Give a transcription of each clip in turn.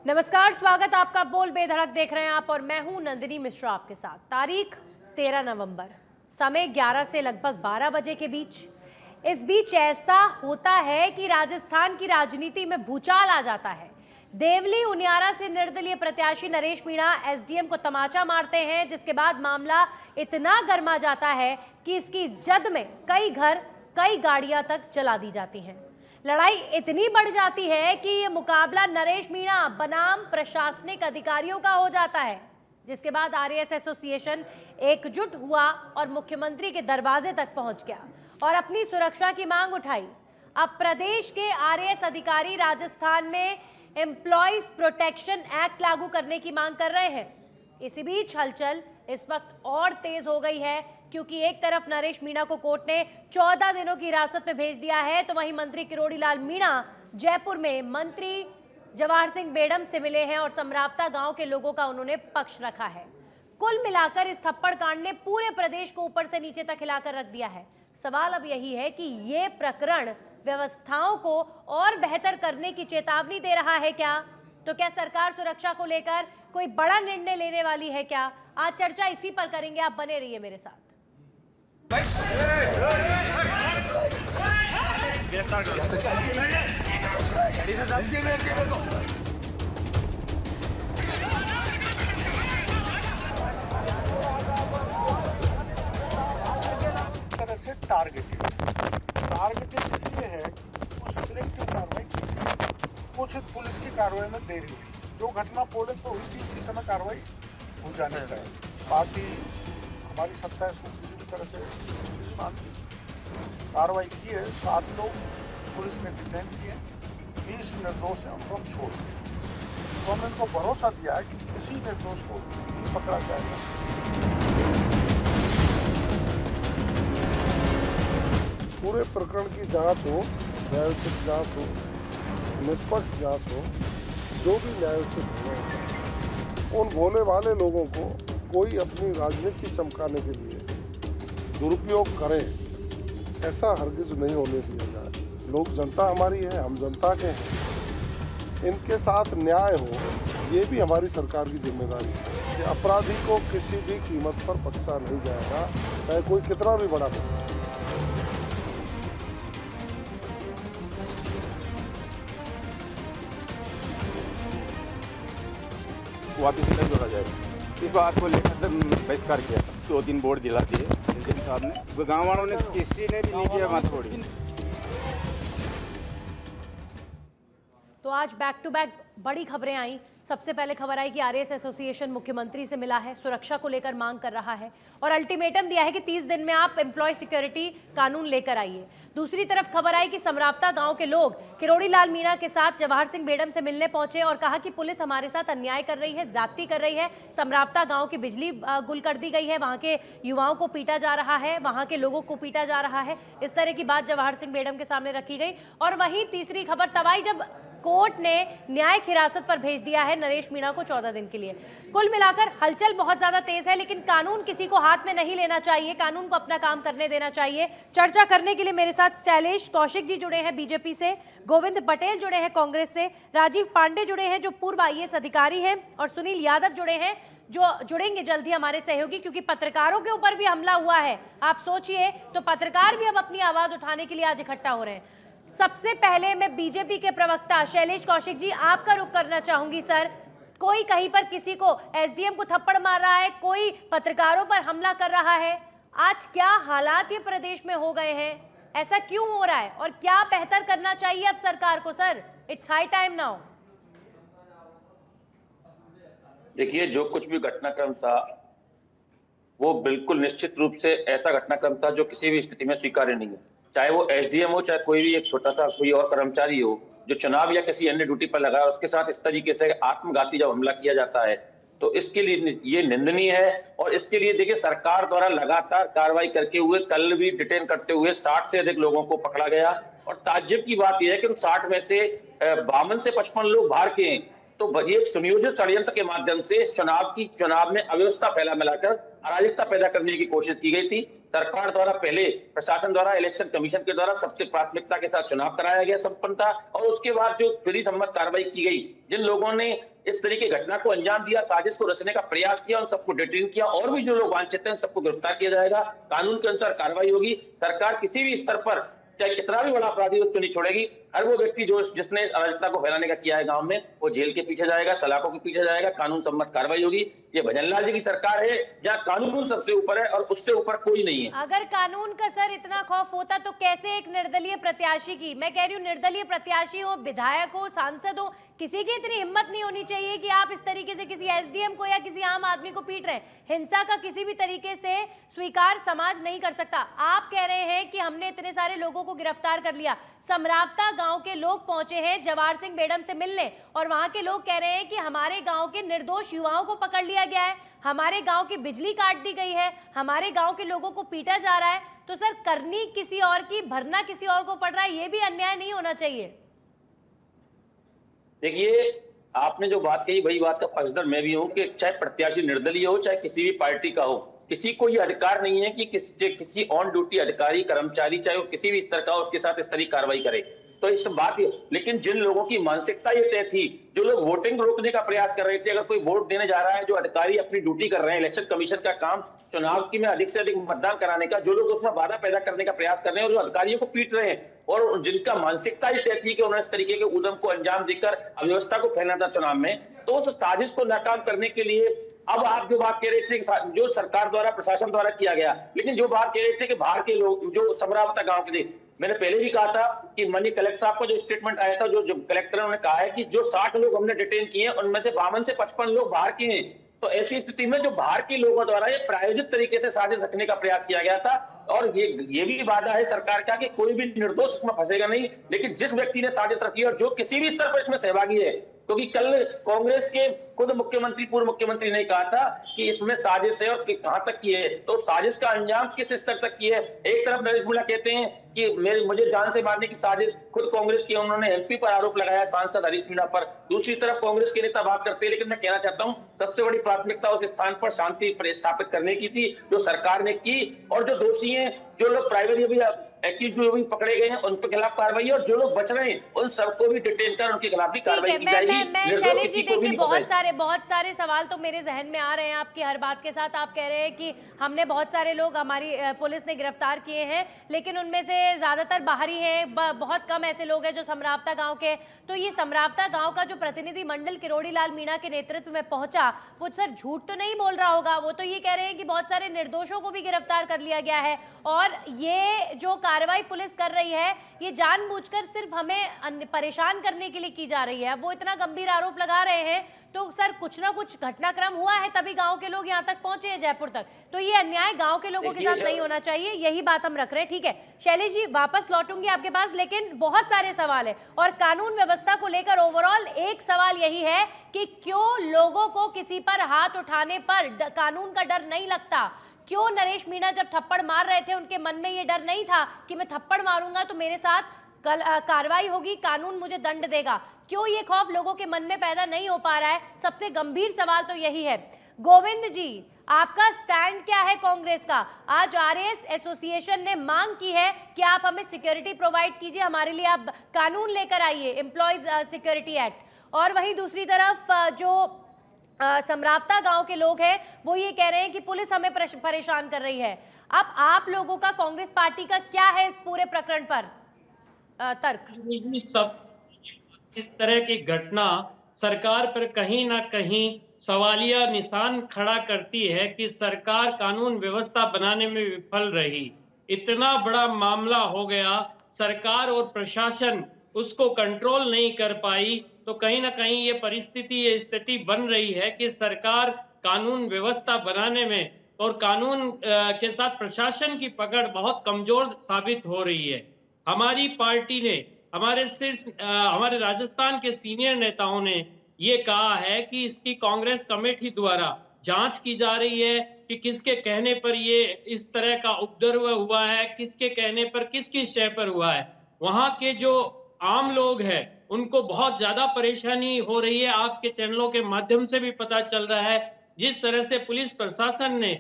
नमस्कार, स्वागत आपका बोल बेधड़क देख रहे हैं आप और मैं हूं नंदिनी मिश्रा आपके साथ। तारीख 13 नवंबर, समय 11 से लगभग 12 बजे के बीच। इस बीच ऐसा होता है कि राजस्थान की राजनीति में भूचाल आ जाता है। देवली उनियारा से निर्दलीय प्रत्याशी नरेश मीणा एसडीएम को तमाचा मारते हैं, जिसके बाद मामला इतना गर्मा जाता है कि इसकी जद में कई घर, कई गाड़ियां तक जला दी जाती हैं। लड़ाई इतनी बढ़ जाती है कि ये मुकाबला नरेश मीणा बनाम प्रशासनिक अधिकारियों का हो जाता है, जिसके बाद आरएएस एसोसिएशन एकजुट हुआ और मुख्यमंत्री के दरवाजे तक पहुंच गया और अपनी सुरक्षा की मांग उठाई। अब प्रदेश के आरएएस अधिकारी राजस्थान में एम्प्लॉयज प्रोटेक्शन एक्ट लागू करने की मांग कर रहे हैं। इसी बीच हलचल इस वक्त और तेज हो गई है, क्योंकि एक तरफ नरेश मीणा को कोर्ट ने 14 दिनों की हिरासत में भेज दिया है, तो वहीं मंत्री किरोड़ी लाल मीणा जयपुर में मंत्री जवाहर सिंह बेडम से मिले हैं और समरावता गांव के लोगों का उन्होंने पक्ष रखा है। कुल मिलाकर इस थप्पड़ कांड ने पूरे प्रदेश को ऊपर से नीचे तक हिलाकर रख दिया है। सवाल अब यही है कि ये प्रकरण व्यवस्थाओं को और बेहतर करने की चेतावनी दे रहा है क्या? तो क्या सरकार सुरक्षा को लेकर कोई बड़ा निर्णय लेने वाली है क्या? आज चर्चा इसी पर करेंगे, आप बने रहिए मेरे साथ। तरह से टारगेटेड इसलिए है कुछ सिलेक्टिव कार्रवाई की, कुछ पुलिस की कार्रवाई में देरी हुई। जो घटना पोलिंग पर हुई थी उसी समय कार्रवाई हो जानी चाहिए। पार्टी हमारी सत्ता है, इसको किसी भी तरह से मानती कार्रवाई की है। 7 लोग पुलिस ने डिटेन किए, 20 निर्दोष हैं, उनको हम छोड़ दिए। तो हमने उनको भरोसा दिया है कि किसी निर्दोष को नहीं पकड़ा जाएगा। पूरे प्रकरण की जांच हो, न्यायोचित जांच हो, निष्पक्ष जांच हो, जो भी न्यायोचित हो। उन भोले भाले लोगों को कोई अपनी राजनीति चमकाने के लिए दुरुपयोग करे, ऐसा हरगिज नहीं होने दिया जाए। लोग जनता हमारी है, हम जनता के हैं। इनके साथ न्याय हो, ये भी हमारी सरकार की जिम्मेदारी है कि अपराधी को किसी भी कीमत पर बख्शा नहीं जाएगा, चाहे कोई कितना भी बड़ा हो। वापिस नहीं जोड़ा जाएगा। इस बात को लेकर बहिष्कार किया था। 2-3 बोर्ड दिला दिए एसडीएम साहब ने, वो गाँव वालों ने किसी ने भी नहीं किया बात छोड़ी। तो आज बैक टू बैक बड़ी खबरें आई। सबसे पहले खबर आई कि आरएएस एसोसिएशन मुख्यमंत्री से मिला है, सुरक्षा को लेकर मांग कर रहा है और अल्टीमेटम दिया है कि 30 दिन में आप एम्प्लॉय सिक्योरिटी कानून लेकर आइए। दूसरी तरफ खबर आई कि समरावता गांव के लोग किरोड़ी लाल मीणा के साथ जवाहर सिंह बेडम से मिलने पहुंचे और कहा कि पुलिस हमारे साथ अन्याय कर रही है, ज्यादती कर रही है। समरावता गांव की बिजली गुल कर दी गई है, वहां के युवाओं को पीटा जा रहा है, वहां के लोगों को पीटा जा रहा है। इस तरह की बात जवाहर सिंह बेडम के सामने रखी गई। और वहीं तीसरी खबर तब आई जब कोर्ट ने न्यायिक हिरासत पर भेज दिया है नरेश मीणा को 14 दिन के लिए। कुल मिलाकर हलचल बहुत ज्यादा तेज है, लेकिन कानून किसी को हाथ में नहीं लेना चाहिए, कानून को अपना काम करने देना चाहिए। चर्चा करने के लिए मेरे साथ शैलेश कौशिक जी जुड़े हैं बीजेपी से, गोविंद पटेल जुड़े हैं कांग्रेस से, राजीव पांडे जुड़े हैं जो पूर्व आईएएस अधिकारी हैं, और सुनील यादव जुड़े हैं जो जुड़ेंगे जल्द ही हमारे सहयोगी, क्योंकि पत्रकारों के ऊपर भी हमला हुआ है। आप सोचिए, तो पत्रकार भी अब अपनी आवाज उठाने के लिए आज इकट्ठा हो रहे हैं। सबसे पहले मैं बीजेपी के प्रवक्ता शैलेश कौशिक जी, आपका रुख करना चाहूंगी। सर, कोई कहीं पर किसी को एसडीएम को थप्पड़ मार रहा है, कोई पत्रकारों पर हमला कर रहा है। आज क्या हालात ये प्रदेश में हो गए हैं, ऐसा क्यों हो रहा है और क्या बेहतर करना चाहिए अब सरकार को? Sir, it's high time now. देखिए, जो कुछ भी घटनाक्रम था वो बिल्कुल निश्चित रूप से ऐसा घटनाक्रम था जो किसी भी स्थिति में स्वीकार्य नहीं है। चाहे वो एसडीएम हो, चाहे कोई भी एक छोटा सा कोई और कर्मचारी हो जो चुनाव या किसी अन्य ड्यूटी पर लगा है, उसके साथ इस तरीके से आत्मघाती जब हमला किया जाता है तो इसके लिए ये निंदनीय है। और इसके लिए देखिए, सरकार द्वारा लगातार कार्रवाई करके हुए कल भी डिटेन करते हुए 60 से अधिक लोगों को पकड़ा गया। और ताज्जुब की बात यह है कि उन 60 में से 52 से 55 लोग बाहर के हैं। तो ये सुनियोजित षड्यंत्र के माध्यम से इस चुनाव में अव्यवस्था फैला मिलाकर अराजकता पैदा करने की कोशिश की गई थी। सरकार द्वारा पहले प्रशासन द्वारा इलेक्शन कमीशन के द्वारा सबसे प्राथमिकता के साथ चुनाव कराया गया संपन्न था, और उसके बाद जो विधि सम्मत कार्रवाई की गई, जिन लोगों ने इस तरीके की घटना को अंजाम दिया, साजिश को रचने का प्रयास किया, उन सबको डिटेन किया और भी जो लोग वांछित हैं सबको गिरफ्तार किया जाएगा। कानून के अनुसार कार्रवाई होगी। सरकार किसी भी स्तर पर चाहे कितना भी बड़ा अपराधी उसको नहीं छोड़ेगी। हर वो व्यक्ति जो जिसने अराजकता को फैलाने का किया है गांव में, वो जेल के पीछे जाएगा, सलाखों के पीछे जाएगा, कानून सम्मत कार्रवाई होगी। ये भजनलाल जी की सरकार है जहाँ कानून सबसे ऊपर है और उससे ऊपर कोई नहीं है। अगर कानून का सर इतना खौफ होता तो कैसे एक निर्दलीय प्रत्याशी की, मैं कह रही हूँ निर्दलीय प्रत्याशी हो, विधायक हो, सांसद हो, किसी की इतनी हिम्मत नहीं होनी चाहिए कि आप इस तरीके से किसी एसडीएम को या किसी आम आदमी को पीट रहे हैं। हिंसा का किसी भी तरीके से स्वीकार समाज नहीं कर सकता। आप कह रहे हैं कि हमने इतने सारे लोगों को गिरफ्तार कर लिया। समरावता गांव के लोग पहुंचे हैं जवाहर सिंह बेडम से मिलने और वहां के लोग कह रहे हैं कि हमारे गांव के निर्दोष युवाओं को पकड़ लिया गया है, हमारे गांव की बिजली काट दी गई है, हमारे गांव के लोगों को पीटा जा रहा है। तो सर करनी किसी और की, भरना किसी और को पड़ रहा है, ये भी अन्याय नहीं होना चाहिए। देखिए, आपने जो बात कही वही बात का पक्षधर मैं भी हूं कि चाहे प्रत्याशी निर्दलीय हो चाहे किसी भी पार्टी का हो, किसी को ये अधिकार नहीं है कि किसी ऑन ड्यूटी अधिकारी कर्मचारी चाहे वो किसी भी स्तर का हो उसके साथ इस तरह की कार्रवाई करे। तो इस बात, लेकिन जिन लोगों की मानसिकता ये तय थी, जो लोग वोटिंग रोकने का प्रयास कर रहे थे, अगर कोई वोट देने जा रहा है, जो अधिकारी अपनी ड्यूटी कर रहे हैं, इलेक्शन कमीशन का काम चुनाव की में अधिक से अधिक मतदान कराने का, जो लोग उसमें बाधा पैदा करने का प्रयास कर रहे हैं और जो अधिकारियों को पीट रहे हैं और जिनका मानसिकता ये तय थी कि उन्होंने इस तरीके के उद्यम को अंजाम देकर अव्यवस्था को फैलाना था चुनाव में, तो उस साजिश को नाकाम करने के लिए अब आप जो बात कह रहे थे जो सरकार द्वारा प्रशासन द्वारा किया गया, लेकिन जो बात कह रहे थे कि बाहर के लोग जो समरावता गांव के थे, मैंने पहले भी कहा था कि मनी कलेक्टर साहब का जो स्टेटमेंट आया था, जो कलेक्टर ने उन्होंने कहा है कि जो 60 लोग हमने डिटेन किए हैं उनमें से 52 से 55 लोग बाहर के हैं। तो ऐसी स्थिति में जो बाहर के लोगों द्वारा ये प्रायोजित तरीके से साजिश रखने का प्रयास किया गया था और ये भी वादा है सरकार का कि कोई भी निर्दोष इसमें फंसेगा नहीं। लेकिन जिस व्यक्ति ने साजिश रखी और जो किसी भी स्तर पर इसमें सहभागी है, क्योंकि कल कांग्रेस के खुद मुख्यमंत्री, पूर्व मुख्यमंत्री ने कहा था कि इसमें साजिश है और कहां तक की है, तो साजिश का अंजाम किस स्तर तक की है। एक तरफ नरेश मुल्ला कहते हैं कि मुझे जान से मारने की साजिश खुद कांग्रेस की, उन्होंने एमपी पर आरोप लगाया सांसद हरीश मीणा पर। दूसरी तरफ कांग्रेस के नेता बात करते हैं, लेकिन मैं कहना चाहता हूं सबसे बड़ी प्राथमिकता उस स्थान पर शांति स्थापित करने की थी जो सरकार ने की, और जो दोषी हैं, जो लोग प्राइमरी एक्यूज भी पकड़े गए हैं, उनके खिलाफ कार्रवाई, और जो लोग बच रहे हैं उन सबको भी डिटेन कर उनके खिलाफ भी कार्रवाई की जाएगी। शैलेश जी देखिए, बहुत सारे सवाल तो मेरे जहन में आ रहे हैं आपकी हर बात के साथ। आप कह रहे हैं कि हमने बहुत सारे लोग हमारी पुलिस ने गिरफ्तार किए हैं, लेकिन उनमें से ज्यादातर बाहरी हैं, बहुत कम ऐसे लोग हैं जो समरावता गांव के। तो ये समरावता गांव का जो प्रतिनिधि मंडल किरोड़ी लाल मीणा के नेतृत्व में पहुंचा, वो सर झूठ तो नहीं बोल रहा होगा? वो तो ये कह रहे हैं कि बहुत सारे निर्दोषों को भी गिरफ्तार कर लिया गया है और ये जो कार्रवाई पुलिस कर रही है ये जानबूझकर सिर्फ हमें परेशान करने के लिए की जा रही है। वो इतना गंभीर आरोप लगा रहे हैं, तो सर कुछ ना कुछ घटनाक्रम हुआ है तभी गांव के लोग यहाँ तक पहुंचे हैं, जयपुर तक। तो ये अन्याय गांव के लोगों के साथ नहीं होना चाहिए, यही बात हम रख रहे हैं। ठीक है शैलेश जी, वापस लौटूंगी आपके पास, लेकिन बहुत सारे सवाल है और कानून व्यवस्था को लेकर ओवरऑल एक सवाल यही है कि क्यों लोगों को किसी पर हाथ उठाने पर कानून का डर नहीं लगता? क्यों नरेश मीणा जब थप्पड़ मार रहे थे उनके मन में ये डर नहीं था कि मैं थप्पड़ मारूंगा तो मेरे साथ कल कार्रवाई होगी, कानून मुझे दंड देगा? क्यों ये खौफ लोगों के मन में पैदा नहीं हो पा रहा है? सबसे गंभीर सवाल तो यही है। गोविंद जी, आपका स्टैंड क्या है कांग्रेस का? आज आरएएस एसोसिएशन ने मांग की है कि आप हमें सिक्योरिटी प्रोवाइड कीजिए, हमारे लिए आप कानून लेकर आइए, एम्प्लॉयज सिक्योरिटी एक्ट। और वहीं दूसरी तरफ जो समरावता गांव के लोग हैं वो ये कह रहे हैं कि पुलिस हमें परेशान कर रही है। अब आप लोगों का, कांग्रेस पार्टी का क्या है इस पूरे प्रकरण पर तर्क? सब इस तरह की घटना सरकार पर कहीं ना कहीं सवालिया निशान खड़ा करती है कि सरकार कानून व्यवस्था बनाने में विफल रही। इतना बड़ा मामला हो गया, सरकार और प्रशासन उसको कंट्रोल नहीं कर पाई, तो कहीं ना कहीं ये परिस्थिति, ये स्थिति बन रही है कि सरकार कानून व्यवस्था बनाने में और कानून के साथ प्रशासन की पकड़ बहुत कमजोर साबित हो रही है। हमारी पार्टी ने, हमारे राजस्थान के सीनियर नेताओं ने ये कहा है कि इसकी कांग्रेस कमेटी द्वारा जांच की जा रही है कि किसके कहने पर ये इस तरह का उपद्रव हुआ है, किसके कहने पर, किसकी शय पर हुआ है। वहां के जो आम लोग हैं उनको बहुत ज्यादा परेशानी हो रही है। आपके चैनलों के माध्यम से भी पता चल रहा है जिस तरह से पुलिस प्रशासन ने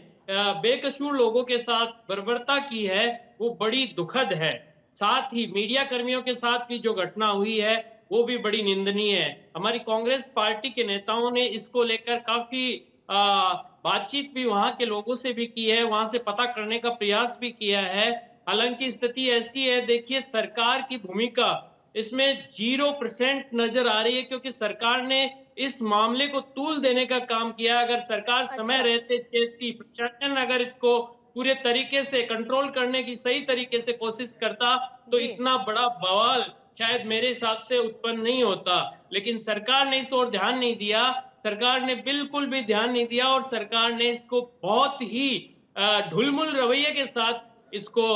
बेकसूर लोगों के साथ बर्बरता की है वो बड़ी दुखद है। साथ ही मीडिया कर्मियों के साथ भी जो घटना हुई है वो भी बड़ी निंदनीय है। हमारी कांग्रेस पार्टी के नेताओं ने इसको लेकर काफी बातचीत भी वहां के लोगों से भी की है, वहां से पता करने का प्रयास भी किया है। हालांकि स्थिति ऐसी है, देखिए सरकार की भूमिका इसमें 0% नजर आ रही है, क्योंकि सरकार ने इस मामले को तूल देने का काम किया। अगर सरकार समय अच्छा। रहते चेतती, प्रशासन अगर इसको पूरे तरीके से कंट्रोल करने की सही तरीके से कोशिश करता तो जी। इतना बड़ा बवाल शायद मेरे हिसाब से उत्पन्न नहीं होता। लेकिन सरकार ने इस ओर ध्यान नहीं दिया, सरकार ने बिल्कुल भी ध्यान नहीं दिया और सरकार ने इसको बहुत ही ढुलमुल रवैये के साथ इसको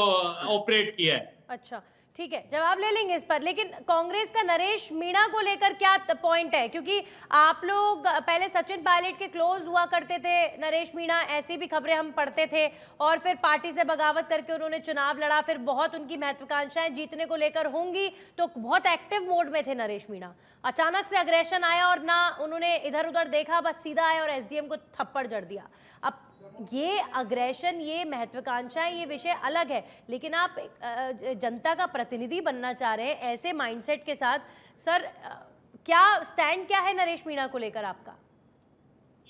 ऑपरेट किया है। अच्छा, ठीक है, जवाब ले लेंगे इस पर। लेकिन कांग्रेस का नरेश मीणा को लेकर क्या पॉइंट है? क्योंकि आप लोग पहले सचिन पायलट के क्लोज हुआ करते थे, नरेश मीणा, ऐसी भी खबरें हम पढ़ते थे, और फिर पार्टी से बगावत करके उन्होंने चुनाव लड़ा, फिर बहुत उनकी महत्वाकांक्षाएं जीतने को लेकर होंगी, तो बहुत एक्टिव मोड में थे नरेश मीणा। अचानक से अग्रेशन आया और ना उन्होंने इधर उधर देखा, बस सीधा आए और एसडीएम को थप्पड़ जड़ दिया। अब ये अग्रेशन, ये महत्वाकांक्षाएं, ये विषय अलग है, लेकिन आप जनता का प्रतिनिधि बनना चाह रहे हैं ऐसे माइंडसेट के साथ। सर, क्या स्टैंड क्या है नरेश मीणा को लेकर आपका?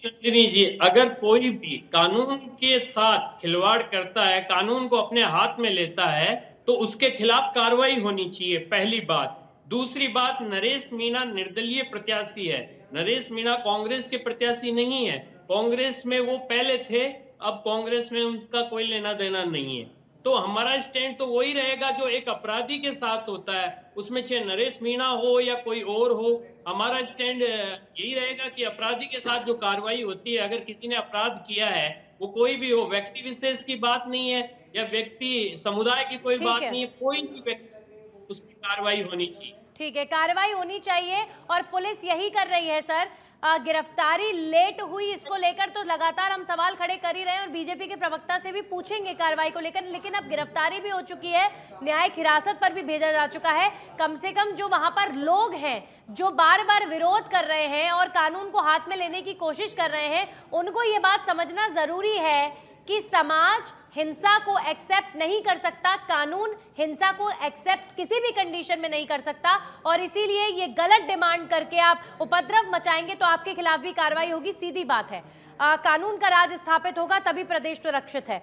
नंदिनी जी, अगर कोई भी कानून के साथ खिलवाड़ करता है, कानून को अपने हाथ में लेता है, तो उसके खिलाफ कार्रवाई होनी चाहिए, पहली बात। दूसरी बात, नरेश मीणा निर्दलीय प्रत्याशी है। नरेश मीणा कांग्रेस के प्रत्याशी नहीं है। कांग्रेस में वो पहले थे, अब कांग्रेस में उनका कोई लेना देना नहीं है। तो हमारा स्टैंड तो वही रहेगा जो एक अपराधी के साथ होता है, उसमें चाहे नरेश मीणा हो या कोई और हो। हमारा स्टैंड यही रहेगा कि अपराधी के साथ जो कार्रवाई होती है, अगर किसी ने अपराध किया है, वो कोई भी हो, व्यक्ति विशेष की बात नहीं है या व्यक्ति समुदाय की कोई बात नहीं है, कोई भी व्यक्ति, उस पर कार्रवाई होनी चाहिए। ठीक है, कार्रवाई होनी चाहिए और पुलिस यही कर रही है सर। गिरफ्तारी लेट हुई, इसको लेकर तो लगातार हम सवाल खड़े कर ही रहे हैं और बीजेपी के प्रवक्ता से भी पूछेंगे कार्रवाई को लेकर, लेकिन अब गिरफ्तारी भी हो चुकी है, न्यायिक हिरासत पर भी भेजा जा चुका है। कम से कम जो वहां पर लोग हैं जो बार बार विरोध कर रहे हैं और कानून को हाथ में लेने की कोशिश कर रहे हैं, उनको ये बात समझना जरूरी है कि समाज हिंसा को एक्सेप्ट नहीं कर सकता, कानून हिंसा को एक्सेप्ट किसी भी कंडीशन में नहीं कर सकता, और इसीलिए ये गलत डिमांड करके आप उपद्रव मचाएंगे तो आपके खिलाफ भी कार्रवाई होगी, सीधी बात है। कानून का राज स्थापित होगा तभी प्रदेश सुरक्षित है।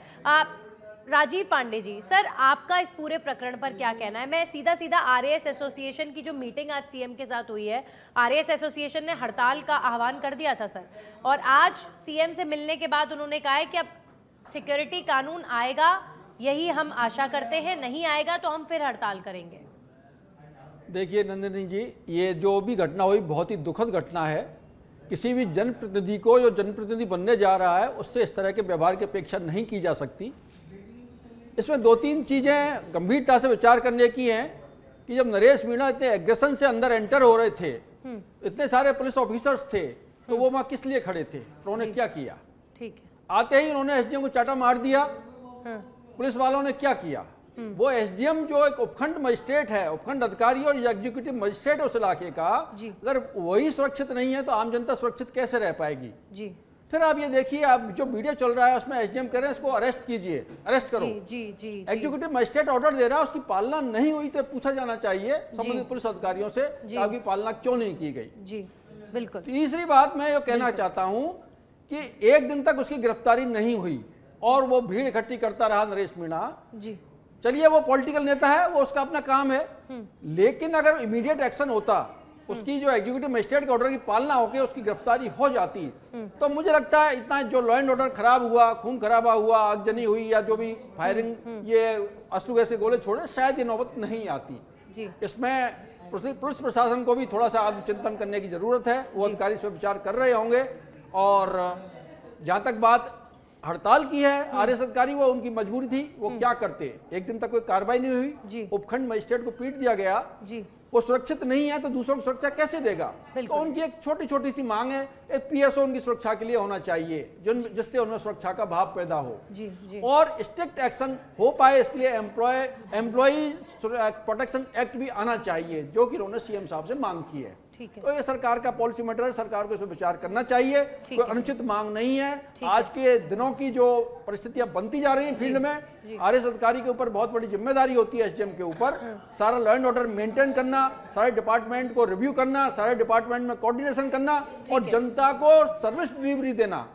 राजीव पांडे जी, सर आपका इस पूरे प्रकरण पर क्या कहना है? मैं सीधा सीधा आरएएस एसोसिएशन की जो मीटिंग आज सीएम के साथ हुई है, आरएएस एसोसिएशन ने हड़ताल का आह्वान कर दिया था सर, और आज सीएम से मिलने के बाद उन्होंने कहा है कि अब सिक्योरिटी कानून आएगा, यही हम आशा करते हैं, नहीं आएगा तो हम फिर हड़ताल करेंगे। देखिए नंदिनी जी, ये जो भी घटना हुई बहुत ही दुखद घटना है। किसी भी जनप्रतिनिधि को जो जनप्रतिनिधि बनने जा रहा है उससे इस तरह के व्यवहार की अपेक्षा नहीं की जा सकती। इसमें दो तीन चीज़ें गंभीरता से विचार करने की हैं कि जब नरेश मीणा इतने एग्रेशन से अंदर एंटर हो रहे थे, इतने सारे पुलिस ऑफिसर्स थे, तो वो वहाँ किस लिए खड़े थे, उन्होंने क्या किया? ठीक है। आते ही उन्होंने एसडीएम को चाटा मार दिया। पुलिस वालों ने क्या किया? वो एसडीएम जो एक उपखंड मजिस्ट्रेट है, उपखंड अधिकारी और एग्जीक्यूटिव मजिस्ट्रेट उस इलाके का, अगर वही सुरक्षित नहीं है तो आम जनता सुरक्षित कैसे रह पाएगी? जी। फिर आप ये देखिए, आप जो वीडियो चल रहा है उसमें एसडीएम कह रहे हैं इसको अरेस्ट कीजिए, अरेस्ट करो। जी। एग्जीक्यूटिव मजिस्ट्रेट ऑर्डर दे रहा है, उसकी पालना नहीं हुई तो पूछा जाना चाहिए संबंधित पुलिस अधिकारियों से कि आपकी पालना क्यों नहीं की गई। जी बिल्कुल। तीसरी बात मैं ये कहना चाहता हूं कि एक दिन तक उसकी गिरफ्तारी नहीं हुई और वो भीड़ इकट्ठी करता रहा नरेश मीणा जी। चलिए वो पॉलिटिकल नेता है, वो उसका अपना काम है, लेकिन अगर इमीडिएट एक्शन होता, उसकी जो एग्जीक्यूटिव मजिस्ट्रेट के ऑर्डर की पालना होकर उसकी गिरफ्तारी हो जाती, तो मुझे लगता है इतना जो लॉ एंड ऑर्डर खराब हुआ, खून खराबा हुआ, आगजनी हुई या जो भी फायरिंग, ये अश्रु गैस के गोले छोड़े, शायद ये नौबत नहीं आती। इसमें पुलिस प्रशासन को भी थोड़ा सा आत्मचिंतन करने की जरूरत है, वो अधिकारी इस पर विचार कर रहे होंगे। और जहां तक बात हड़ताल की है, आरएएस अधिकारी, वो उनकी मजबूरी थी, वो क्या करते? एक दिन तक कोई कार्रवाई नहीं हुई, उपखंड मजिस्ट्रेट को पीट दिया गया, वो सुरक्षित नहीं है तो दूसरों को सुरक्षा कैसे देगा? तो उनकी एक छोटी छोटी सी मांग है, एक पीएसओ उनकी सुरक्षा के लिए होना चाहिए, जिससे उनमें सुरक्षा का भाव पैदा हो और स्ट्रिक्ट एक्शन हो पाए। इसके लिए एम्प्लॉय प्रोटेक्शन एक्ट भी आना चाहिए, जो कि उन्होंने सीएम साहब से मांग की है। ठीक है। तो ये सरकार का पॉलिसी मैटर है, सरकार को इस पर विचार करना चाहिए। ठीक कोई है। अनुचित मांग नहीं है। ठीक आज के दिनों की जो परिस्थितियां बनती जा रही हैं फील्ड में, आरएस अधिकारी के ऊपर बहुत बड़ी जिम्मेदारी होती है, एसडीएम के ऊपर सारा लॉ एंड ऑर्डर मेंटेन करना, सारे डिपार्टमेंट को रिव्यू करना, सारे डिपार्टमेंट में कोऑर्डिनेशन करना और जनता को सर्विस डिलीवरी देना,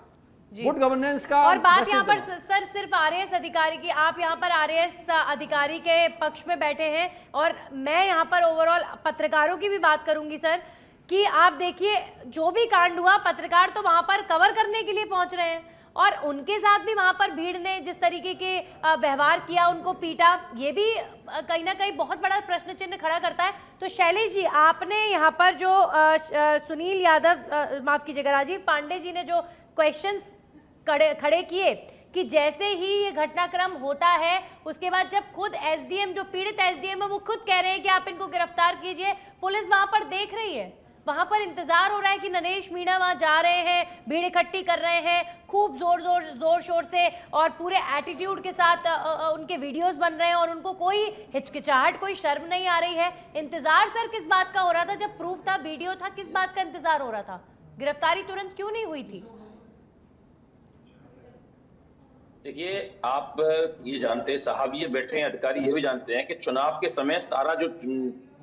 गुड गवर्नेंस का। और बात मैसेज यहाँ पर देना। सर सिर्फ आरएएस अधिकारी की, आप यहाँ पर आरएएस अधिकारी के पक्ष में बैठे हैं और मैं यहाँ पर ओवरऑल पत्रकारों की भी बात करूंगी सर, कि आप देखिए जो भी कांड हुआ पत्रकार तो वहां पर कवर करने के लिए पहुंच रहे हैं और उनके साथ भी वहां पर भीड़ ने जिस तरीके के व्यवहार किया, उनको पीटा, ये भी कहीं ना कहीं बहुत बड़ा प्रश्न चिन्ह खड़ा करता है। तो शैलेश जी, आपने यहाँ पर जो सुनील यादव, माफ कीजिएगा, राजीव पांडे जी ने जो क्वेश्चंस खड़े किए कि जैसे ही ये घटनाक्रम होता है उसके बाद जब खुद एसडीएम, जो पीड़ित एसडीएम है, वो खुद कह रहे हैं कि आप इनको गिरफ्तार कीजिए, पुलिस वहां पर देख रही है, वहां पर इंतजार हो रहा है कि नरेश मीणा वहां जा रहे हैं, भीड़ इकट्ठी कर रहे हैं, खूब जोर शोर से और पूरे एटीट्यूड के साथ उनके वीडियोस बन रहे हैं और उनको कोई हिचकिचाहट, कोई शर्म नहीं आ रही है। इंतजार सर किस बात का हो रहा था? जब प्रूफ था, वीडियो था, किस बात का इंतजार हो रहा था? गिरफ्तारी तुरंत क्यों नहीं हुई थी? देखिए, आप ये जानते हैं, साहब ये बैठे हैं अधिकारी ये भी जानते हैं कि चुनाव के समय सारा जो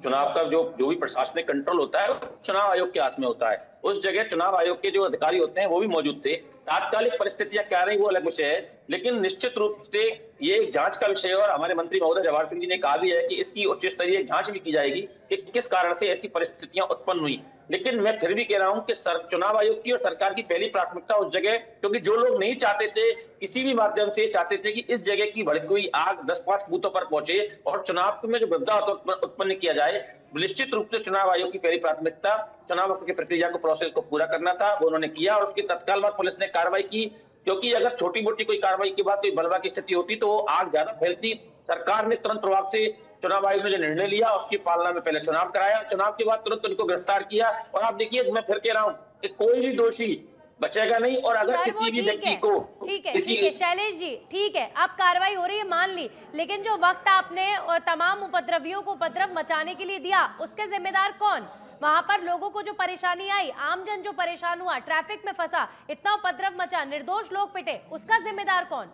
चुनाव का जो भी प्रशासनिक कंट्रोल होता है वो चुनाव आयोग के हाथ में होता है। उस जगह चुनाव आयोग के जो अधिकारी होते हैं वो भी मौजूद थे। तात्कालिक परिस्थितियां क्या रही वो अलग विषय है, लेकिन निश्चित रूप से ये एक जांच का विषय है और हमारे मंत्री महोदय जवाहर सिंह जी ने कहा भी है कि इसकी उच्च स्तरीय जांच भी की जाएगी कि किस कारण से ऐसी परिस्थितियां उत्पन्न हुई। लेकिन मैं फिर भी कह रहा हूं कि चुनाव आयोग की और सरकार की पहली प्राथमिकता उस जगह, क्योंकि जो लोग नहीं चाहते थे, किसी भी माध्यम से चाहते थे कि इस जगह की भड़की हुई आग 10-5 बूथों पर पहुंचे और चुनाव में जो मुद्दा उत्पन्न किया जाए, निश्चित रूप से चुनाव आयोग की पहली प्राथमिकता चुनाव की प्रक्रिया को, प्रोसेस को पूरा करना था। वो उन्होंने किया और उसके तत्काल बाद पुलिस ने कार्रवाई की, क्योंकि अगर छोटी मोटी कोई कार्रवाई के बाद कोई बलवा की स्थिति होती तो आग ज्यादा फैलती। सरकार ने तुरंत प्रभाव से चुनाव आयोग ने जो निर्णय लिया उसकी पालना में पहले चुनाव कराया, चुनाव के बाद तुरंत उनको गिरफ्तार किया। और आप देखिए, मैं फिर कह रहा हूं कि कोई भी दोषी बचेगा नहीं और अगर किसी भी व्यक्ति को ठीक है शैलेश जी, ठीक है, अब कार्रवाई हो रही है मान ली, लेकिन जो वक्त आपने तमाम उपद्रवियों को उपद्रव मचाने के लिए दिया उसके जिम्मेदार कौन? वहां पर लोगों को जो परेशानी आई, आमजन जो परेशान हुआ, ट्रैफिक में फंसा, इतना उपद्रव मचा, निर्दोष लोग पिटे, उसका जिम्मेदार कौन?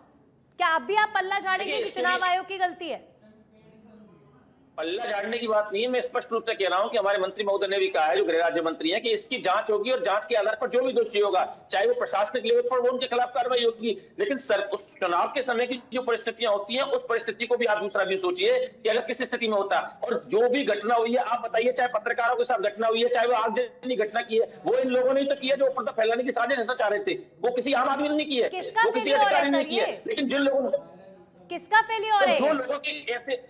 क्या अब भी आप पल्ला झाड़ेंगे कि चुनाव आयोग की गलती है? पल्ला झाड़ने की बात नहीं है, मैं स्पष्ट रूप से कह रहा हूं कि हमारे मंत्री महोदय ने भी कहा है, जो गृह राज्य मंत्री हैं, कि इसकी जांच होगी और जांच के आधार पर जो भी दोषी होगा, चाहे वो प्रशासनिक लेवल पर, वो उनके खिलाफ कार्रवाई होगी। लेकिन उस चुनाव के समय की जो परिस्थितियां होती हैं उस परिस्थिति को भी आप दूसरा भी सोचिए कि अगर किस स्थिति में होता, और जो भी घटना हुई है आप बताइए, चाहे पत्रकारों के साथ घटना हुई है, चाहे वो आगजनी घटना की है, वो इन लोगों ने तो किया जो ऊपर फैलाने की साजिश रचना चाह रहे थे, वो किसी आम आदमी ने नहीं की है, वो किसी अधिकारी ने की है। लेकिन जिन लोगों ने, किसका फेलियर है? जो लोगों के ऐसे,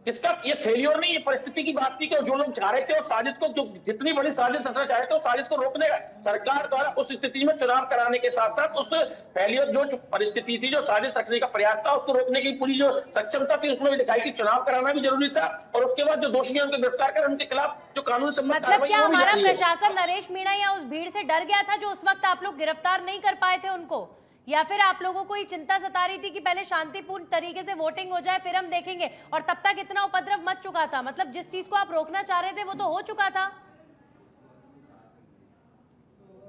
इसका ये फेलियर नहीं, ये परिस्थिति की बात थी कि जो लोग चाह रहे थे उस साजिश को, जो जितनी बड़ी साजिश रचना चाह रहे थे उस साजिश को रोकने का सरकार द्वारा उस स्थिति में चुनाव कराने के साथ साथ उस फेलियर जो परिस्थिति थी, जो साजिश रखने का प्रयास था, उसको रोकने की पूरी जो सक्षमता थी उसमें भी दिखाई कि चुनाव कराना भी जरूरी था और उसके बाद जो दोषी हैं उनको गिरफ्तार कर उनके खिलाफ जो कानून सम्मत मतलब क्या हमारा प्रशासन नरेश मीणा या उस भीड़ से डर गया था जो उस वक्त आप लोग गिरफ्तार नहीं कर पाए थे उनको, या फिर आप लोगों को ये चिंता सता रही थी कि पहले शांतिपूर्ण तरीके से वोटिंग हो जाए फिर हम देखेंगे, और तब तक इतना उपद्रव मच चुका था? मतलब जिस चीज को आप रोकना चाह रहे थे वो तो हो चुका था।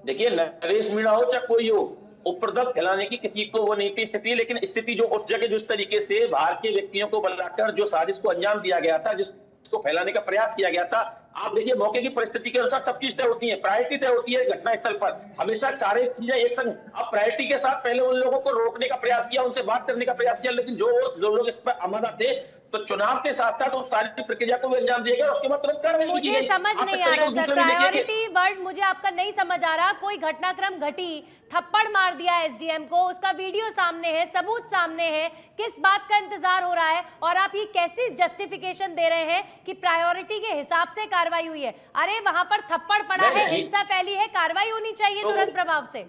देखिए, नरेश मीणा हो चाहे कोई हो, उपद्रव फैलाने की किसी को वो नहीं थी स्थिति, लेकिन स्थिति जो उस जगह जिस तरीके से बाहर के व्यक्तियों को बुलाकर जो साजिश को अंजाम दिया गया था, जिसको फैलाने का प्रयास किया गया था, आप देखिए मौके की परिस्थिति के अनुसार सब चीज तय होती है, प्रायोरिटी तय होती है घटना स्थल पर, हमेशा सारे चीजें एक संग। अब प्रायोरिटी के साथ पहले उन लोगों को रोकने का प्रयास किया, उनसे बात करने का प्रयास किया, लेकिन जो लोग इस पर आमादा थे तो चुनाव के साथ साथ उस सारी प्रक्रिया को भी अंजाम दिया गया, उसके बाद तुरंत कार्रवाई की गई। मुझे समझ नहीं आ रहा सर, प्रायोरिटी वर्ड मुझे आपका नहीं समझ आ रहा। कोई घटनाक्रम घटी, थप्पड़ मार दिया एसडीएम को, उसका वीडियो सामने है, सबूत सामने है, किस बात का इंतजार हो रहा है? और आप ये कैसी जस्टिफिकेशन दे रहे हैं कि प्रायोरिटी के हिसाब से कार्रवाई हुई है? अरे वहां पर थप्पड़ पड़ा है, हिंसा फैली है, कार्रवाई होनी चाहिए तुरंत प्रभाव से।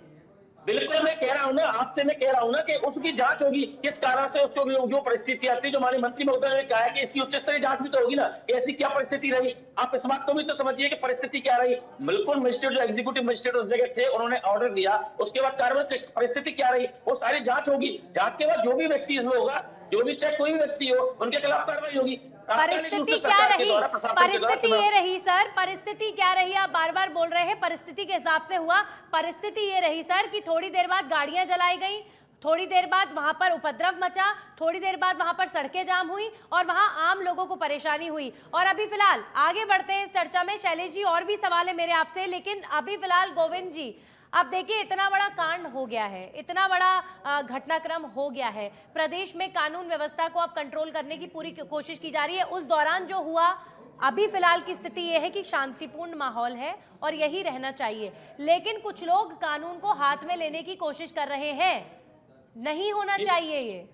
बिल्कुल, मैं कह रहा हूं ना, आपसे मैं कह रहा हूं ना कि उसकी जांच होगी, किस कारण से उसको जो परिस्थिति आती है, जो हमारे मंत्री महोदय ने कहा है कि इसकी उच्च स्तरीय जांच भी तो होगी ना, ऐसी क्या परिस्थिति रही, आप इस बात को भी तो समझिए कि परिस्थिति क्या रही। बिल्कुल, मजिस्ट्रेट जो एग्जीक्यूटिव मजिस्ट्रेट उस जगह थे, उन्होंने ऑर्डर दिया, उसके बाद कार्रवाई, परिस्थिति क्या रही, वो सारी जांच होगी, जांच के बाद जो भी व्यक्ति इसमें होगा, जो भी चाहे कोई भी व्यक्ति हो, उनके खिलाफ कार्रवाई होगी। परिस्थिति क्या रही, परिस्थिति ये रही सर, परिस्थिति क्या रही, आप बार बार बोल रहे हैं परिस्थिति के हिसाब से हुआ। परिस्थिति ये रही सर कि थोड़ी देर बाद गाड़ियां जलाई गई, थोड़ी देर बाद वहां पर उपद्रव मचा, थोड़ी देर बाद वहां पर सड़कें जाम हुई और वहां आम लोगों को परेशानी हुई। और अभी फिलहाल आगे बढ़ते हैं इस चर्चा में। शैलेश जी, और भी सवाल है मेरे आपसे, लेकिन अभी फिलहाल गोविंद जी, अब देखिए इतना बड़ा कांड हो गया है, इतना बड़ा घटनाक्रम हो गया है, प्रदेश में कानून व्यवस्था को अब कंट्रोल करने की पूरी कोशिश की जा रही है। उस दौरान जो हुआ, अभी फिलहाल की स्थिति यह है कि शांतिपूर्ण माहौल है और यही रहना चाहिए, लेकिन कुछ लोग कानून को हाथ में लेने की कोशिश कर रहे हैं। नहीं होना चाहिए ये।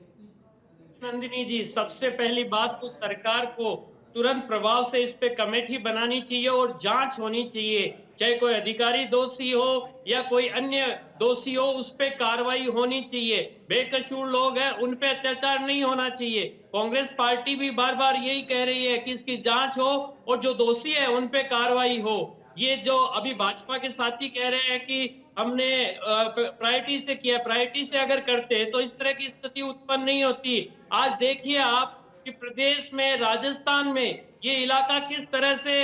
नंदिनी जी, सबसे पहली बात तो सरकार को तुरंत प्रभाव से इस पे कमेटी बनानी चाहिए और जांच होनी चाहिए। चाहे कोई अधिकारी दोषी हो या कोई अन्य दोषी हो, उस पे कार्रवाई होनी चाहिए। बेकसूर लोग हैं, उन पे अत्याचार नहीं होना चाहिए। कांग्रेस पार्टी भी बार बार यही कह रही है कि इसकी जांच हो और जो दोषी है उन पे कार्रवाई हो। ये जो अभी भाजपा के साथी कह रहे हैं कि हमने प्रायोरिटी से किया, प्रायोरिटी से अगर करते तो इस तरह की स्थिति उत्पन्न नहीं होती। आज देखिए आप कि प्रदेश में, राजस्थान में ये इलाका किस तरह से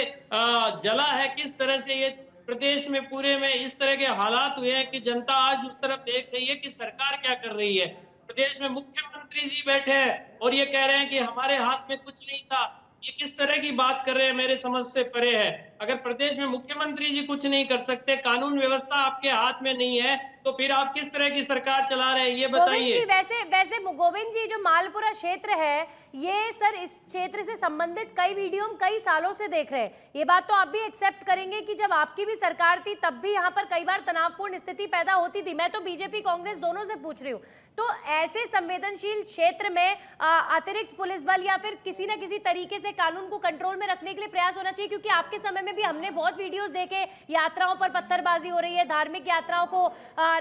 जला है, किस तरह से ये प्रदेश में पूरे में इस तरह के हालात हुए हैं कि जनता आज उस तरफ देख रही है कि सरकार क्या कर रही है। प्रदेश में मुख्यमंत्री जी बैठे हैं और ये कह रहे हैं कि हमारे हाथ में कुछ नहीं था। ये किस तरह की बात कर रहे हैं, मेरे समझ से परे है। अगर प्रदेश में मुख्यमंत्री जी कुछ नहीं कर सकते, कानून व्यवस्था आपके हाथ में नहीं है, तो फिर आप किस तरह की सरकार चला रहे हैं, ये बताइए। वैसे गोविंद जी, जो मालपुरा क्षेत्र है, ये सर इस क्षेत्र से संबंधित कई वीडियो हम कई सालों से देख रहे हैं। ये बात तो आप भी एक्सेप्ट करेंगे कि जब आपकी भी सरकार थी तब भी यहाँ पर कई बार तनावपूर्ण स्थिति पैदा होती थी। मैं तो बीजेपी कांग्रेस दोनों से पूछ रही हूँ। तो ऐसे संवेदनशील क्षेत्र में अतिरिक्त पुलिस बल या फिर किसी न किसी तरीके से कानून को कंट्रोल में रखने के लिए प्रयास होना चाहिए, क्योंकि आपके समय में भी हमने बहुत वीडियोस देखे, यात्राओं पर पत्थरबाजी हो रही है, धार्मिक यात्राओं को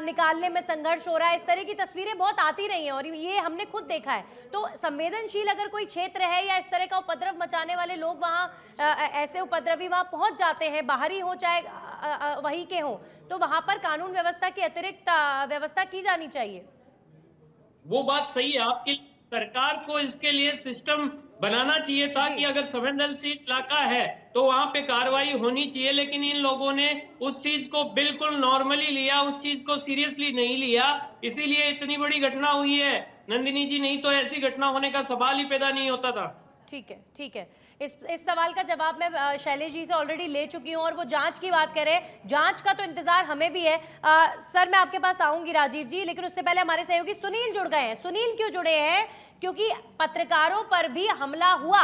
निकालने में संघर्ष हो रहा है, इस तरह की तस्वीरें बहुत आती रही हैं और ये हमने खुद देखा है। तो संवेदनशील अगर कोई क्षेत्र है या इस तरह का उपद्रव मचाने वाले लोग वहाँ ऐसे उपद्रवी वहाँ पहुंच जाते हैं, बाहरी हो चाहे वहीं के हो, तो वहां पर कानून व्यवस्था की अतिरिक्त व्यवस्था की जानी चाहिए। वो बात सही है आपकी। सरकार को इसके लिए सिस्टम बनाना चाहिए था कि अगर संवेदनशील इलाका है तो वहां पे कार्रवाई होनी चाहिए, लेकिन इन लोगों ने उस चीज को बिल्कुल नॉर्मली लिया, उस चीज को सीरियसली नहीं लिया, इसीलिए इतनी बड़ी घटना हुई है नंदिनी जी। नहीं तो ऐसी घटना होने का सवाल ही पैदा नहीं होता था। ठीक है, ठीक है। इस सवाल का जवाब मैं शैलेश जी से ऑलरेडी ले चुकी हूँ और वो जांच की बात करें, जांच का तो इंतजार हमें भी है। सर मैं आपके पास आऊंगी राजीव जी, लेकिन उससे पहले हमारे सहयोगी सुनील जुड़ गए हैं। सुनील क्यों जुड़े हैं? क्योंकि पत्रकारों पर भी हमला हुआ।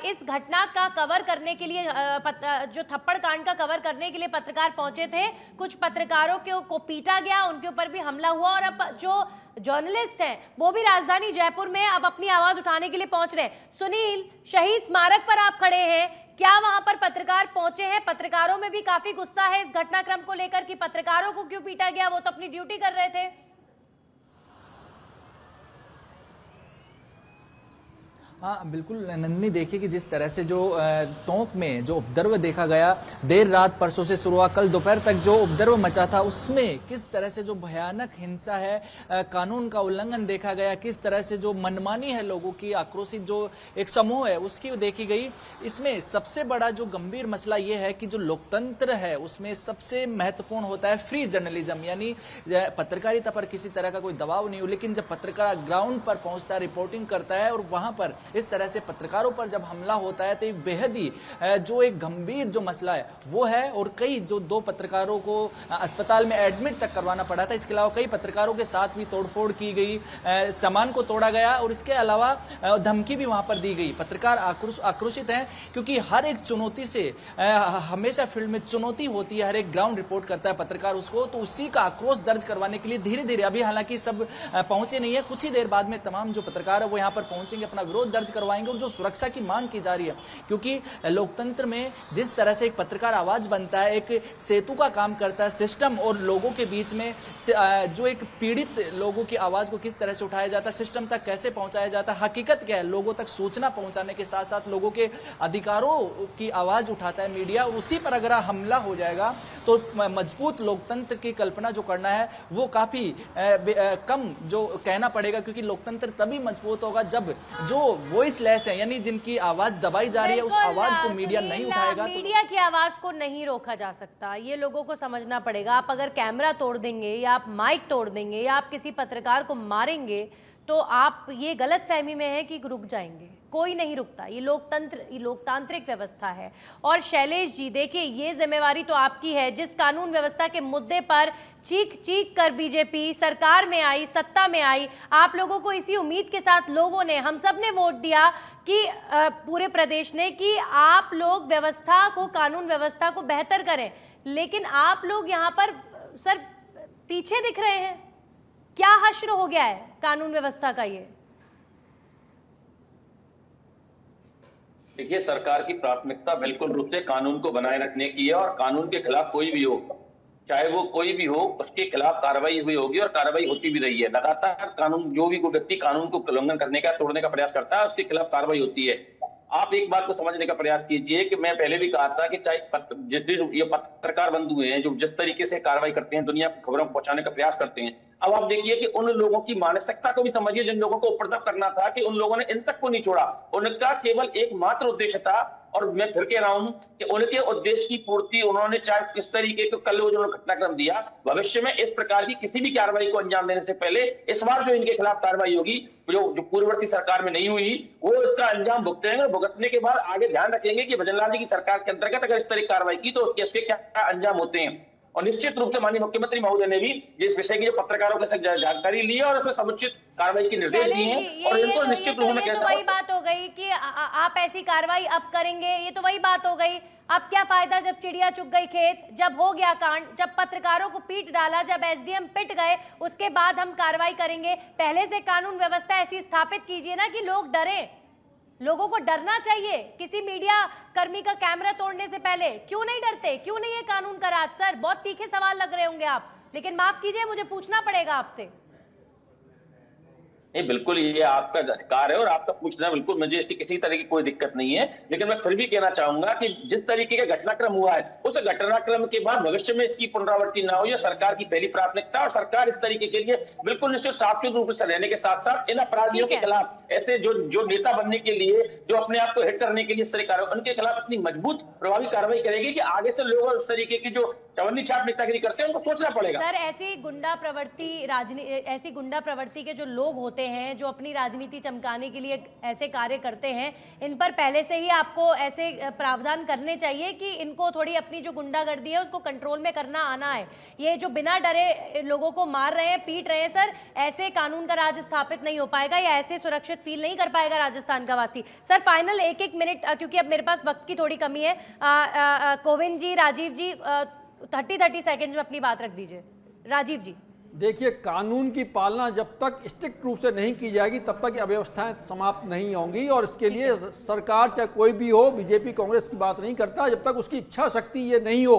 इस घटना का कवर करने के लिए, जो थप्पड़ कांड का कवर करने के लिए पत्रकार पहुंचे थे, कुछ पत्रकारों को पीटा गया, उनके ऊपर भी हमला हुआ और अब जो जर्नलिस्ट हैं वो भी राजधानी जयपुर में अब अपनी आवाज उठाने के लिए पहुंच रहे हैं। सुनील, शहीद स्मारक पर आप खड़े हैं, क्या वहां पर पत्रकार पहुंचे हैं? पत्रकारों में भी काफी गुस्सा है इस घटनाक्रम को लेकर कि पत्रकारों को क्यों पीटा गया, वो तो अपनी ड्यूटी कर रहे थे। हाँ बिल्कुल नंदिनी, देखिए कि जिस तरह से जो टोंक में जो उपद्रव देखा गया, देर रात परसों से शुरू हुआ, कल दोपहर तक जो उपद्रव मचा था, उसमें किस तरह से जो भयानक हिंसा है, कानून का उल्लंघन देखा गया, किस तरह से जो मनमानी है लोगों की, आक्रोशित जो एक समूह है उसकी देखी गई। इसमें सबसे बड़ा जो गंभीर मसला ये है कि जो लोकतंत्र है उसमें सबसे महत्वपूर्ण होता है फ्री जर्नलिज्म, यानी पत्रकारिता पर किसी तरह का कोई दबाव नहीं हो, लेकिन जब पत्रकार ग्राउंड पर पहुंचता है, रिपोर्टिंग करता है और वहां पर इस तरह से पत्रकारों पर जब हमला होता है तो एक बेहद ही जो एक गंभीर जो मसला है वो है। और कई जो 2 पत्रकारों को अस्पताल में एडमिट तक करवाना पड़ा था। इसके अलावा कई पत्रकारों के साथ भी तोड़फोड़ की गई, सामान को तोड़ा गया और इसके अलावा धमकी भी वहां पर दी गई। पत्रकार आक्रोशित हैं क्योंकि हर एक चुनौती से, हमेशा फील्ड में चुनौती होती है, हर एक ग्राउंड रिपोर्ट करता है पत्रकार उसको, तो उसी का आक्रोश दर्ज करवाने के लिए धीरे धीरे, अभी हालांकि सब पहुंचे नहीं है, कुछ ही देर बाद में तमाम जो पत्रकार है वो यहाँ पर पहुंचेंगे, अपना विरोध दर्ज करवाएंगे और जो सुरक्षा की मांग की जा रही है, क्योंकि लोकतंत्र में जिस तरह से एक पत्रकार आवाज बनता है, एक सेतु का काम करता है, सिस्टम और लोगों के बीच में जो एक पीड़ित लोगों की आवाज को किस तरह से उठाया जाता है, सिस्टम तक कैसे पहुंचाया जाता है, हकीकत क्या है, लोगों तक सूचना पहुंचाने के साथ साथ लोगों के अधिकारों की आवाज उठाता है मीडिया, और उसी पर अगर हमला हो जाएगा तो मजबूत लोकतंत्र की कल्पना जो करना है वो काफी कम जो कहना पड़ेगा, क्योंकि लोकतंत्र तभी मजबूत होगा जब जो वॉइसलेस है, यानी जिनकी आवाज दबाई जा रही है, उस आवाज को मीडिया नहीं उठाएगा। मीडिया की आवाज को नहीं रोका जा सकता, ये लोगों को समझना पड़ेगा। आप अगर कैमरा तोड़ देंगे या आप माइक तोड़ देंगे या आप किसी पत्रकार को मारेंगे तो आप ये गलत फहमी में है कि रुक जाएंगे। कोई नहीं रुकता, ये लोकतांत्रिक व्यवस्था है। और शैलेश जी देखिए, ये जिम्मेवारी तो आपकी है। जिस कानून व्यवस्था के मुद्दे पर चीख चीख कर बीजेपी सरकार में आई, सत्ता में आई, आप लोगों को इसी उम्मीद के साथ लोगों ने, हम सब ने वोट दिया कि पूरे प्रदेश ने, कि आप लोग व्यवस्था को, कानून व्यवस्था को बेहतर करें। लेकिन आप लोग यहाँ पर सर पीछे दिख रहे हैं। क्या हश्र हो गया है कानून व्यवस्था का? ये देखिए, सरकार की प्राथमिकता बिल्कुल रूप से कानून को बनाए रखने की है, और कानून के खिलाफ कोई भी हो, चाहे वो कोई भी हो, उसके खिलाफ कार्रवाई हुई होगी और कार्रवाई होती भी रही है। लगातार कानून, जो भी कोई व्यक्ति कानून को उल्लंघन करने का, तोड़ने का प्रयास करता है, उसके खिलाफ कार्रवाई होती है। आप एक बात को समझने का प्रयास कीजिए कि मैं पहले भी कहा था कि चाहे ये पत्रकार बंधु हैं जो जिस तरीके से कार्रवाई करते हैं, दुनिया को खबरों को पहुंचाने का प्रयास करते हैं, अब आप देखिए कि उन लोगों की मानसिकता को भी समझिए जिन लोगों को उपद्रव करना था, कि उन लोगों ने इन तक को नहीं छोड़ा। उनका केवल एकमात्र उद्देश्य था, और मैं फिर कह रहा हूं कि उनके उद्देश्य की पूर्ति उन्होंने चाहे किस तरीके को कल जो घटनाक्रम दिया, भविष्य में इस प्रकार की किसी भी कार्रवाई को अंजाम देने से पहले इस बार जो इनके खिलाफ कार्रवाई होगी, जो पूर्ववर्ती सरकार में नहीं हुई, वो इसका अंजाम भुगतेंगे। भुगतने के बाद आगे ध्यान रखेंगे कि भजनलाल जी की सरकार के अंतर्गत अगर इस तरह की कार्रवाई की तो इसके क्या अंजाम होते हैं। और निश्चित रूप से माननीय मुख्यमंत्री महोदय ने भी इस विषय की जो पत्रकारों से जानकारी ली है और उसमें समुचित कार्रवाई के निर्देश दिए हैं। और इनको निश्चित रूप में ये तो वही बात हो गई कि आप ऐसी कार्रवाई अब करेंगे, ये तो वही बात हो गई। अब क्या फायदा जब चिड़िया चुग गई खेत, जब हो गया कांड, जब पत्रकारों को पीट डाला, जब एसडीएम पिट गए, उसके बाद हम कार्रवाई करेंगे। पहले से कानून व्यवस्था ऐसी स्थापित कीजिए ना कि लोग डरे। लोगों को डरना चाहिए किसी मीडिया कर्मी का कैमरा तोड़ने से पहले। क्यों नहीं डरते? क्यों नहीं है कानून का राज? सर बहुत तीखे सवाल लग रहे होंगे आप, लेकिन माफ कीजिए, मुझे पूछना पड़ेगा आपसे। नहीं, बिल्कुल ये आपका अधिकार है और आपका पूछना, बिल्कुल मुझे इसकी किसी तरह की कोई दिक्कत नहीं है। लेकिन मैं फिर भी कहना चाहूंगा कि जिस तरीके का घटनाक्रम हुआ है, उस घटनाक्रम के बाद भविष्य में इसकी पुनरावृत्ति ना हो, यह सरकार की पहली प्राथमिकता। और सरकार इस तरीके के लिए बिल्कुल निश्चित सात्विक रूप से रहने के साथ साथ इन अपराधियों के खिलाफ, ऐसे जो नेता बनने के लिए, जो अपने आप को हिट करने के लिए इस तरीके, उनके खिलाफ इतनी मजबूत प्रभावी कार्रवाई करेगी कि आगे से लोग उस तरीके की जो चवन्नी छाप नेतागिरी करते हैं उनको सोचना पड़ेगा। सर ऐसी गुंडा प्रवृत्ति के जो लोग होते हैं, जो अपनी राजनीति चमकाने के लिए ऐसे कार्य करते हैं, इन पर पहले से ही आपको ऐसे प्रावधान करने चाहिए कि इनको थोड़ी अपनी जो गुंडागर्दी है उसको कंट्रोल में करना आना है। ये जो बिना डरे लोगों को मार रहे हैं, पीट रहे हैं, सर ऐसे कानून का राज स्थापित नहीं हो पाएगा या ऐसे सुरक्षित फील नहीं कर पाएगा राजस्थान का वासी। सर फाइनल एक मिनट, क्योंकि अब मेरे पास वक्त की थोड़ी कमी है। कोविंद जी, राजीव जी, 30 सेकेंड में अपनी बात रख दीजिए। राजीव जी, देखिए, कानून की पालना जब तक स्ट्रिक्ट रूप से नहीं की जाएगी तब तक अव्यवस्थाएं समाप्त नहीं होंगी। और इसके लिए सरकार चाहे कोई भी हो, बीजेपी कांग्रेस की बात नहीं करता, जब तक उसकी इच्छा शक्ति ये नहीं हो,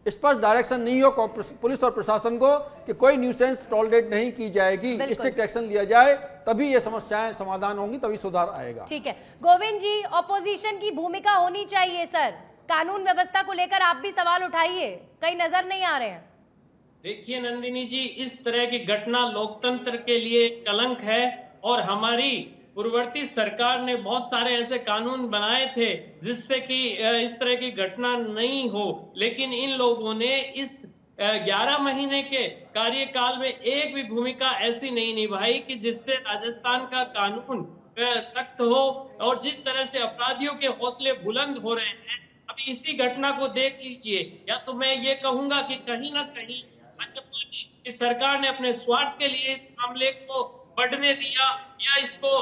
स्पष्ट डायरेक्शन नहीं हो पुलिस और प्रशासन को कि कोई न्यूसेंस टॉलरेट नहीं की जाएगी, स्ट्रिक्ट एक्शन लिया जाए, तभी ये समस्याएं समाधान होंगी, तभी सुधार आएगा। ठीक है गोविंद जी, ऑपोजिशन की भूमिका होनी चाहिए सर। कानून व्यवस्था को लेकर आप भी सवाल उठाइए, कहीं नजर नहीं आ रहे हैं। देखिए नंदिनी जी, इस तरह की घटना लोकतंत्र के लिए कलंक है और हमारी पूर्ववर्ती सरकार ने बहुत सारे ऐसे कानून बनाए थे जिससे कि इस तरह की घटना नहीं हो, लेकिन इन लोगों ने इस 11 महीने के कार्यकाल में एक भी भूमिका ऐसी नहीं निभाई कि जिससे राजस्थान का कानून सख्त हो। और जिस तरह से अपराधियों के हौसले बुलंद हो रहे हैं, अभी इसी घटना को देख लीजिए। या तो मैं ये कहूंगा कि कहीं ना कहीं इस सरकार ने अपने स्वार्थ के लिए इस मामले को बढ़ने दिया या इसको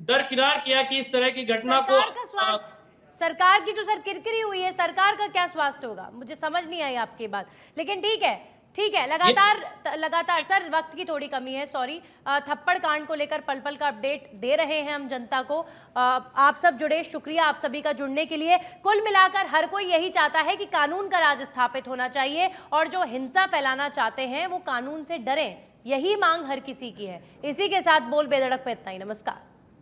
दरकिनार किया कि इस तरह की घटना को। सरकार की तो सर किरकिरी हुई है, सरकार का क्या स्वास्थ्य होगा? मुझे समझ नहीं आई आपकी बात, लेकिन ठीक है। लगातार सर वक्त की थोड़ी कमी है, सॉरी। थप्पड़ कांड को लेकर पल पल का अपडेट दे रहे हैं हम जनता को। आप सब जुड़े, शुक्रिया आप सभी का जुड़ने के लिए। कुल मिलाकर हर कोई यही चाहता है कि कानून का राज स्थापित होना चाहिए और जो हिंसा फैलाना चाहते हैं वो कानून से डरें, यही मांग हर किसी की है। इसी के साथ बोल बेधड़क पे इतना ही। नमस्कार।